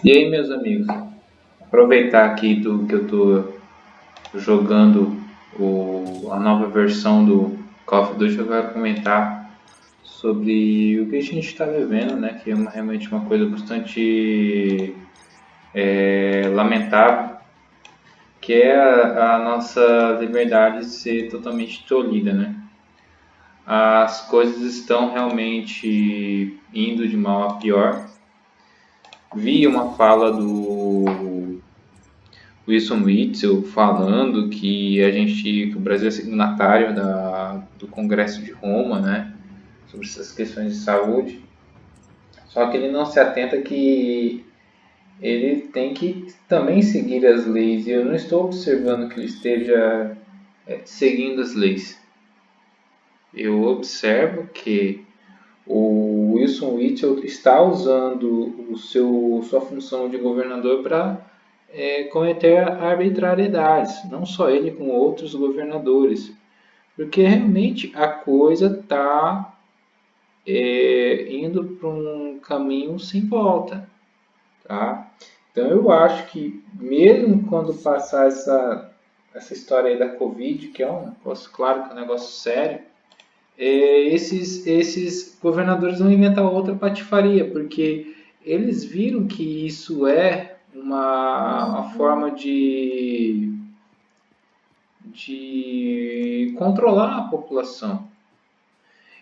E aí, meus amigos, aproveitar aqui do que eu tô jogando a nova versão do Call of Duty, eu quero comentar sobre o que a gente está vivendo, né? Que é realmente uma coisa bastante lamentável, que é a nossa liberdade ser totalmente tolhida, né? As coisas estão realmente indo de mal a pior. Vi uma fala do Wilson Witzel falando que o Brasil é signatário do Congresso de Roma, né, sobre essas questões de saúde. Só que ele não se atenta que ele tem que também seguir as leis e eu não estou observando que ele esteja seguindo as leis. Eu observo que o Wilson Witzel está usando sua função de governador para cometer arbitrariedades, não só ele, com outros governadores, porque realmente a coisa está indo para um caminho sem volta, tá? Então eu acho que mesmo quando passar essa história aí da Covid, que é um negócio, claro que é um negócio sério, esses governadores vão inventar outra patifaria, porque eles viram que isso é uma forma de controlar a população.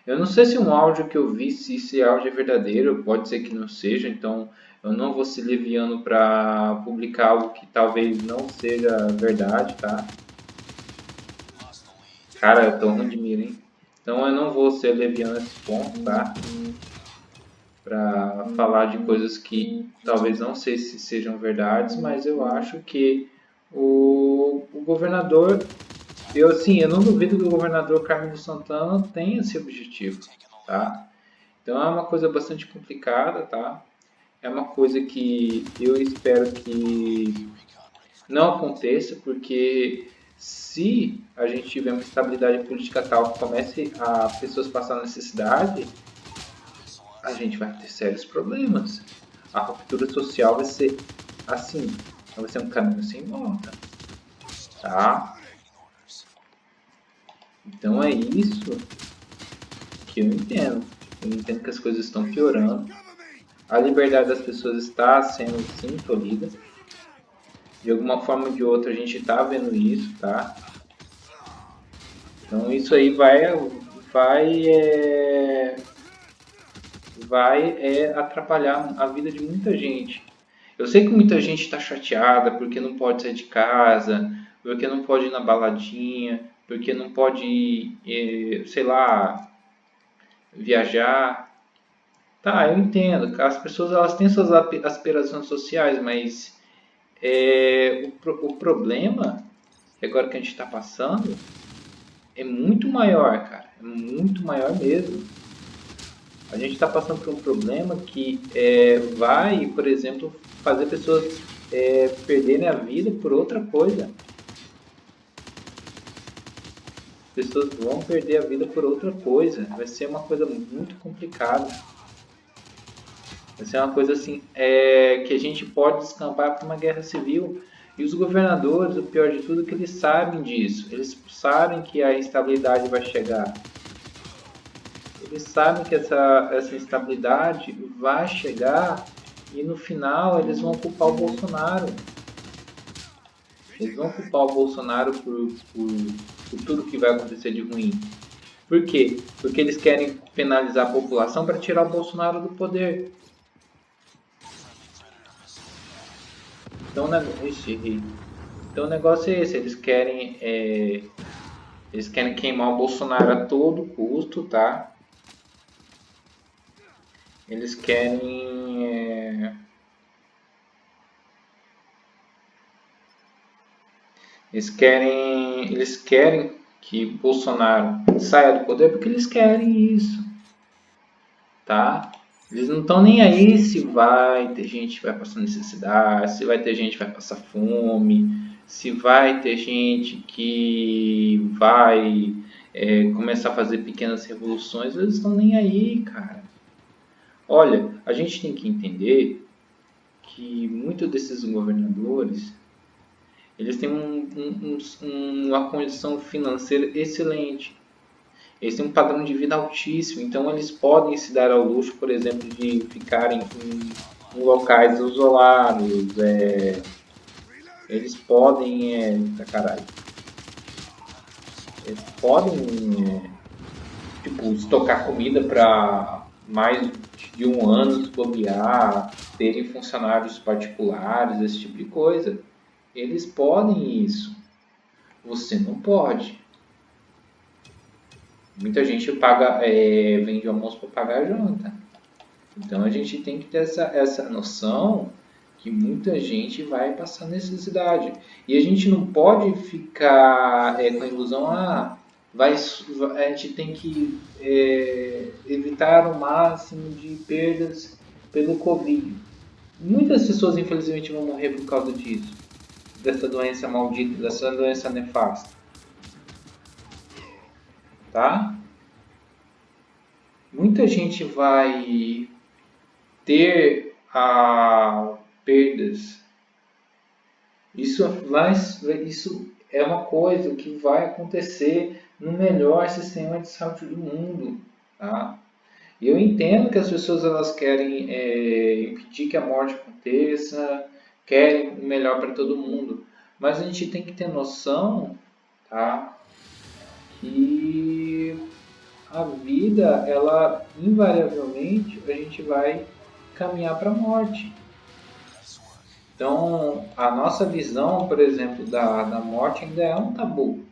Eu não sei se um áudio que eu vi, se esse áudio é verdadeiro, pode ser que não seja, então eu não vou ser leviano para publicar algo que talvez não seja verdade, tá? Cara, eu tô ruim de mira, hein? Então eu não vou ser leviano nesse ponto, tá? Para falar de coisas que talvez não sei se sejam verdades, mas eu acho que o governador, eu não duvido que o governador Carlos Santana tenha esse objetivo, tá? Então é uma coisa bastante complicada, tá? É uma coisa que eu espero que não aconteça, porque se a gente tiver uma estabilidade política tal que comece a pessoas passar necessidade, a gente vai ter sérios problemas. A ruptura social vai ser assim, vai ser um caminho sem volta, tá? Então é isso que eu entendo. Eu entendo que as coisas estão piorando. A liberdade das pessoas está sendo sim tolhida. De alguma forma ou de outra a gente está vendo isso, tá? Então isso aí vai, é, vai atrapalhar a vida de muita gente. Eu sei que muita gente está chateada porque não pode sair de casa, porque não pode ir na baladinha, porque não pode, sei lá, viajar. Tá, eu entendo. As pessoas elas têm suas aspirações sociais, mas o problema que agora que a gente está passando é muito maior, cara. É muito maior mesmo. A gente está passando por um problema que vai, por exemplo, fazer pessoas perderem a vida por outra coisa. Pessoas vão perder a vida por outra coisa. Vai ser uma coisa muito complicada. Vai ser uma coisa assim que a gente pode descambar para uma guerra civil. E os governadores, o pior de tudo, é que eles sabem disso. Eles sabem que a instabilidade vai chegar. Eles sabem que essa instabilidade vai chegar e no final eles vão culpar o Bolsonaro. Eles vão culpar o Bolsonaro por tudo que vai acontecer de ruim. Por quê? Porque eles querem penalizar a população para tirar o Bolsonaro do poder. Então, então o negócio é esse, eles querem queimar o Bolsonaro a todo custo, tá? Eles querem eles querem que Bolsonaro saia do poder porque eles querem isso, tá? Eles não estão nem aí se vai ter gente que vai passar necessidade, se vai ter gente que vai passar fome, se vai ter gente que vai começar a fazer pequenas revoluções, eles estão nem aí, cara. Olha, a gente tem que entender que muitos desses governadores, eles têm uma condição financeira excelente. Eles têm um padrão de vida altíssimo, então eles podem se dar ao luxo, por exemplo, de ficarem em locais isolados. Eles podem, caralho, eles podem, tipo, estocar comida para mais de um ano se bobear, terem funcionários particulares, esse tipo de coisa. Eles podem isso. Você não pode. Muita gente vende almoço para pagar janta. Então a gente tem que ter essa noção que muita gente vai passar necessidade. E a gente não pode ficar com a ilusão, a gente tem que evitar o máximo de perdas pelo Covid. Muitas pessoas infelizmente vão morrer por causa disso, dessa doença maldita, dessa doença nefasta. Tá? Muita gente vai ter perdas. Isso é uma coisa que vai acontecer no melhor sistema de saúde do mundo. Tá? E eu entendo que as pessoas elas querem impedir que a morte aconteça, querem o melhor para todo mundo, mas a gente tem que ter noção, tá, que a vida, ela invariavelmente a gente vai caminhar para a morte. Então, a nossa visão, por exemplo, da morte ainda é um tabu.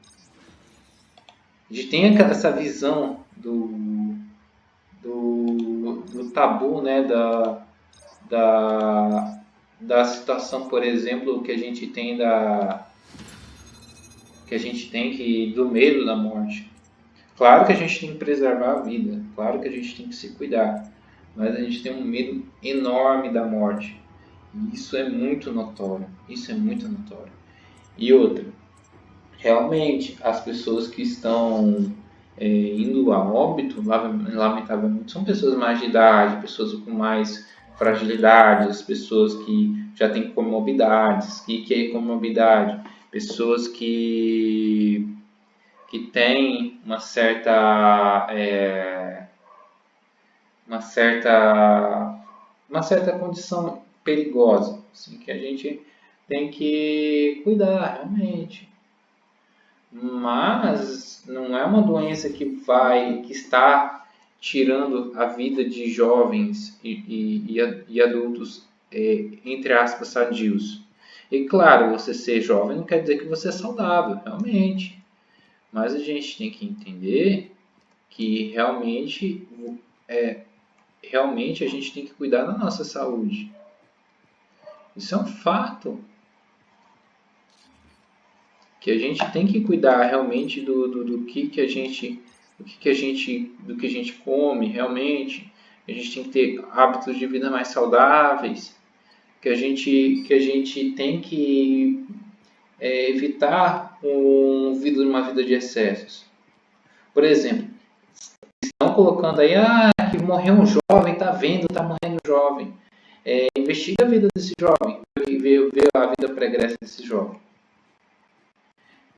A gente tem essa visão do tabu, né, da situação, por exemplo, que a gente tem do medo da morte. Claro que a gente tem que preservar a vida, claro que a gente tem que se cuidar, mas a gente tem um medo enorme da morte. E isso é muito notório, E outra, realmente, as pessoas que estão indo a óbito, lamentavelmente, são pessoas mais de idade, pessoas com mais fragilidades, pessoas que já têm comorbidades. O que é comorbidade? Pessoas que têm uma certa condição perigosa, assim, que a gente tem que cuidar realmente. Mas não é uma doença que está tirando a vida de jovens e adultos, entre aspas, sadios. E claro, você ser jovem não quer dizer que você é saudável, realmente. Mas a gente tem que entender que realmente a gente tem que cuidar da nossa saúde. Isso é um fato. Que a gente tem que cuidar realmente do que a gente come realmente. A gente tem que ter hábitos de vida mais saudáveis. Que a gente tem que evitar uma vida de excessos. Por exemplo, estão colocando aí que morreu um jovem, tá morrendo um jovem. Investiga a vida desse jovem, vê a vida pregressa desse jovem.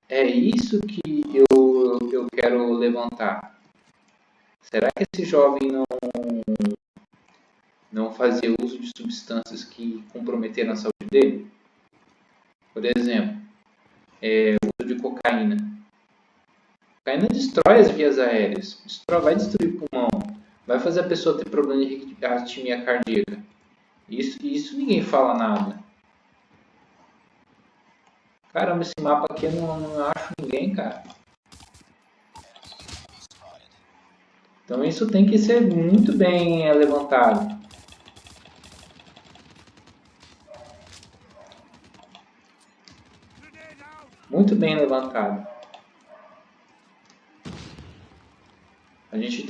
É isso que eu quero levantar. Será que esse jovem não fazia uso de substâncias que comprometeram a saúde dele? Por exemplo, o uso de cocaína. A cocaína destrói as vias aéreas, vai destruir o pulmão, vai fazer a pessoa ter problema de arritmia cardíaca. Isso ninguém fala nada. Caramba, esse mapa aqui eu não acho ninguém, cara. Então isso tem que ser muito bem levantado. Muito bem levantado. A gente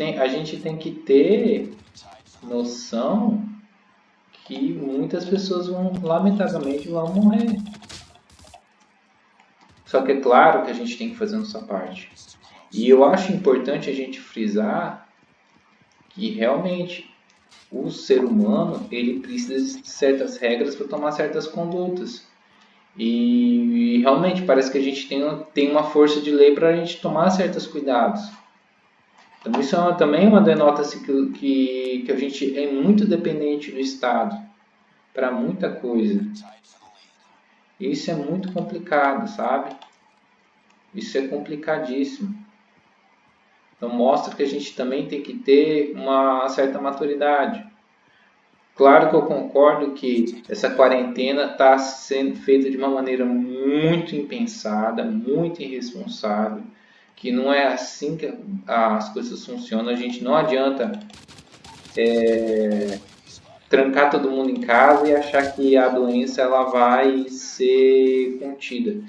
tem que ter noção que muitas pessoas lamentavelmente vão morrer. Só que é claro que a gente tem que fazer a nossa parte. E eu acho importante a gente frisar que realmente o ser humano ele precisa de certas regras para tomar certas condutas. E realmente parece que a gente tem uma força de lei para a gente tomar certos cuidados. Então isso também denota-se que a gente é muito dependente do Estado para muita coisa. Isso é muito complicado, sabe? Isso é complicadíssimo. Então mostra que a gente também tem que ter uma certa maturidade. Claro que eu concordo que essa quarentena está sendo feita de uma maneira muito impensada, muito irresponsável, que não é assim que as coisas funcionam. A gente não adianta trancar todo mundo em casa e achar que a doença ela vai ser contida.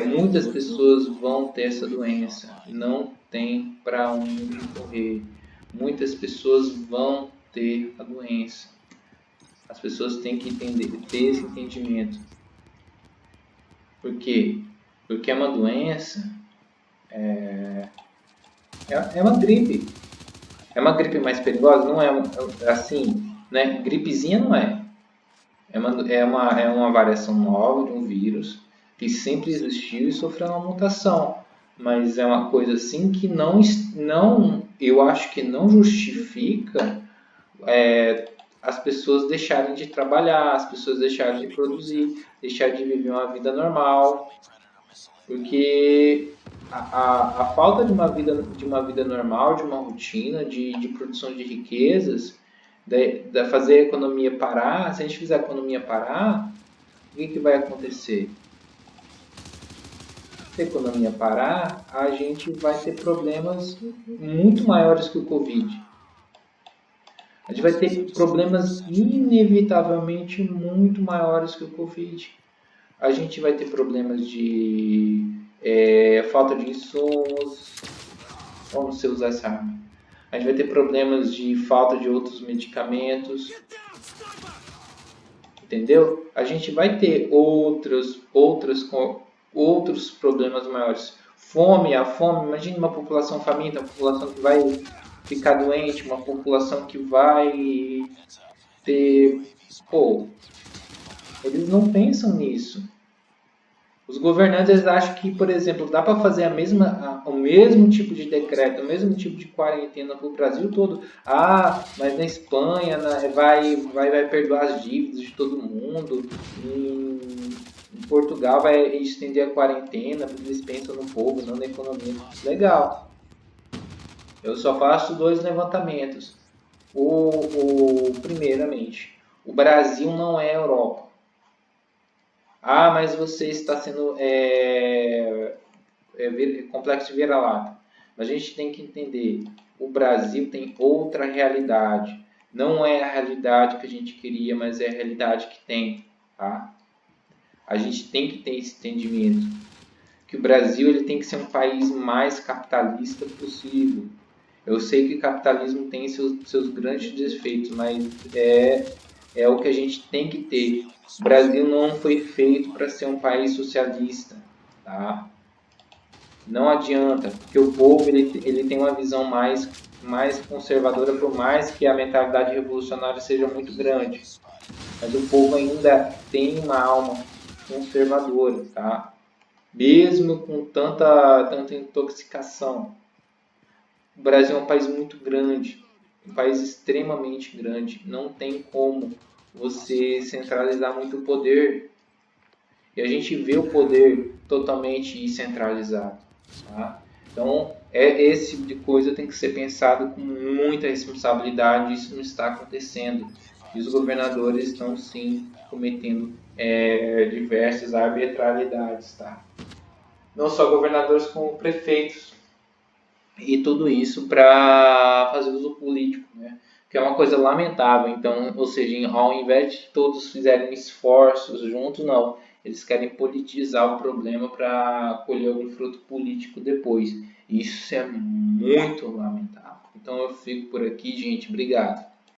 Muitas pessoas vão ter essa doença, não tem para onde correr. Muitas pessoas vão ter a doença. As pessoas têm que ter esse entendimento. Por quê? Porque é uma doença, é uma gripe. É uma gripe mais perigosa? Não é assim, né? Gripezinha não é. É uma variação nova de um vírus que sempre existiu e sofreu uma mutação. Mas é uma coisa assim que eu acho que não justifica as pessoas deixarem de trabalhar, as pessoas deixarem de produzir, deixar de viver uma vida normal, porque a falta de uma vida normal, de uma rotina, de produção de riquezas, de fazer a economia parar, se a gente fizer a economia parar, o que vai acontecer? Se a economia parar, a gente vai ter problemas muito maiores que o Covid. A gente vai ter problemas inevitavelmente muito maiores que o Covid. A gente vai ter problemas de falta de insumos. Vamos se usar essa arma. A gente vai ter problemas de falta de outros medicamentos. Entendeu? A gente vai ter outros problemas maiores. A fome, imagine uma população faminta, uma população que vai ficar doente, uma população que vai ter. Pô, eles não pensam nisso. Os governantes acham que, por exemplo, dá para fazer o mesmo tipo de decreto, o mesmo tipo de quarentena para o Brasil todo. Ah, mas na Espanha vai perdoar as dívidas de todo mundo. Em Portugal vai estender a quarentena, porque eles pensam no povo, não na economia. Legal. Eu só faço dois levantamentos. Primeiramente, o Brasil não é Europa. Ah, mas você está sendo complexo de vira-lata. Mas a gente tem que entender, o Brasil tem outra realidade. Não é a realidade que a gente queria, mas é a realidade que tem. Tá? A gente tem que ter esse entendimento. Que o Brasil ele tem que ser um país mais capitalista possível. Eu sei que o capitalismo tem seus grandes defeitos, mas é o que a gente tem que ter. O Brasil não foi feito para ser um país socialista, tá? Não adianta, porque o povo ele tem uma visão mais conservadora, por mais que a mentalidade revolucionária seja muito grande. Mas o povo ainda tem uma alma conservadora, tá? Mesmo com tanta intoxicação. O Brasil é um país muito grande, um país extremamente grande. Não tem como você centralizar muito o poder. E a gente vê o poder totalmente centralizado. Tá? Então, esse tipo de coisa tem que ser pensado com muita responsabilidade. Isso não está acontecendo. E os governadores estão, sim, cometendo diversas arbitrariedades. Tá? Não só governadores, como prefeitos. E tudo isso para fazer uso político, né? Que é uma coisa lamentável. Então, ou seja, ao invés de todos fizerem esforços juntos, não. Eles querem politizar o problema para colher algum fruto político depois. Isso é muito lamentável. Então eu fico por aqui, gente. Obrigado.